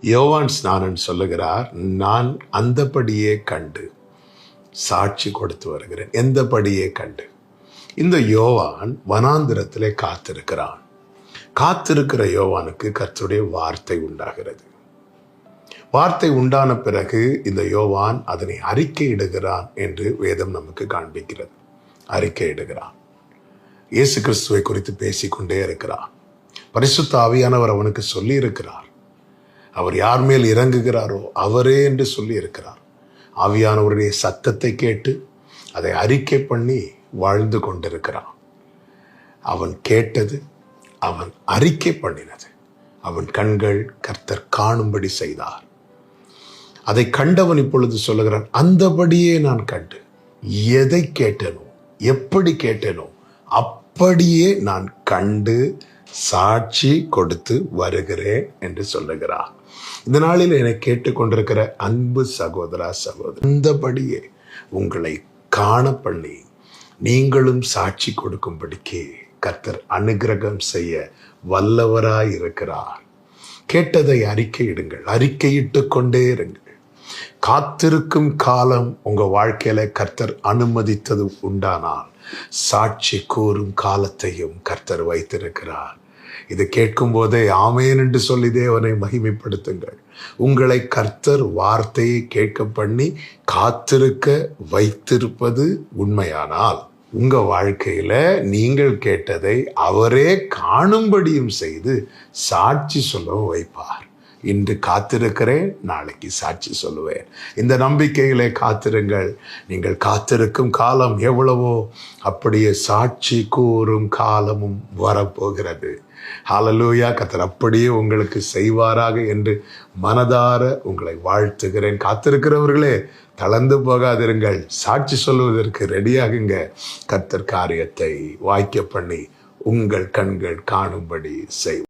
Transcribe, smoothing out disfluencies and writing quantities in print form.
யோவான் ஸ்நானன் சொல்லுகிறார், நான் அந்தபடியே கண்டு சாட்சி கொடுத்து வருகிறேன். எந்தபடியே கண்டு. இந்த யோவான் வனாந்திரத்திலே காத்திருக்கிறான். காத்திருக்கிற யோவானுக்கு கர்த்தருடைய வார்த்தை உண்டாகிறது. வார்த்தை உண்டான பிறகு இந்த யோவான் அதனை அறிக்கையிடுகிறான் என்று வேதம் நமக்கு காண்பிக்கிறது. அறிக்கையிடுகிறான். இயேசு கிறிஸ்துவை குறித்து பேசிக்கொண்டே இருக்கிறான். பரிசுத்த ஆவியானவர் அவனுக்கு சொல்லி இருக்கிறார். அவர் யார் மேல் இறங்குகிறாரோ அவரே என்று சொல்லி இருக்கிறார். ஆவியானவருடைய சத்தத்தை கேட்டு அதை அறிக்கை பண்ணி வாழ்ந்து கொண்டிருக்கிறான். அவன் கேட்டது, அவன் அறிக்கை பண்ணினது, அவன் கண்கள் கர்த்தர் காணும்படி செய்தார். அதை கண்டவன் இப்பொழுது சொல்லுகிறான், அந்தபடியே நான் கண்டு எதை கேட்டேனோ, எப்படி கேட்டேனோ அப்படியே நான் கண்டு சாட்சி கொடுத்து வருகிறேன் என்று சொல்லுகிறார். இந்த நாளில் என்னை கேட்டுக்கொண்டிருக்கிற அன்பு சகோதரா சகோதரி, அந்தபடியே உங்களை காண பண்ணி நீங்களும் சாட்சி கொடுக்கும்படிக்கு கர்த்தர் அனுக்கிரகம் செய்ய வல்லவராய் இருக்கிறார். கேட்டதை அறிக்கையிடுங்கள், அறிக்கையிட்டு கொண்டே இருங்கள். காத்திருக்கும் காலம் உங்க வாழ்க்கையில கர்த்தர் அனுமதித்தது உண்டானால் சாட்சி கூறும் காலத்தையும் கர்த்தர் வைத்திருக்கிறார். இது கேட்கும் போதே ஆமேன் என்று சொல்லி தேவனை மகிமைப்படுத்துங்கள். உங்களை கர்த்தர் வார்த்தையை கேட்க பண்ணி காத்திருக்க வைத்திருப்பது உண்மையானால் உங்க வாழ்க்கையில நீங்கள் கேட்டதை அவரே காணும்படியும் செய்து சாட்சி சொல்லவும் வைப்பார். இன்று காத்திருக்கிறேன், நாளைக்கு சாட்சி சொல்லுவேன். இந்த நம்பிக்கையிலே காத்திருங்கள். நீங்கள் காத்திருக்கும் காலம் எவ்வளவோ அப்படியே சாட்சி கூறும் காலமும் வரப்போகிறது. ஹல்லேலூயா. கர்த்தர் அப்படியே உங்களுக்கு செய்வாராக என்று மனதார உங்களை வாழ்த்துகிறேன். காத்திருக்கிறவர்களே, தளர்ந்து போகாதிருங்கள். சாட்சி சொல்வதற்கு ரெடியாகுங்க. கர்த்தர் காரியத்தை வாய்க்க பண்ணி உங்கள் கண்கள் காணும்படி செய்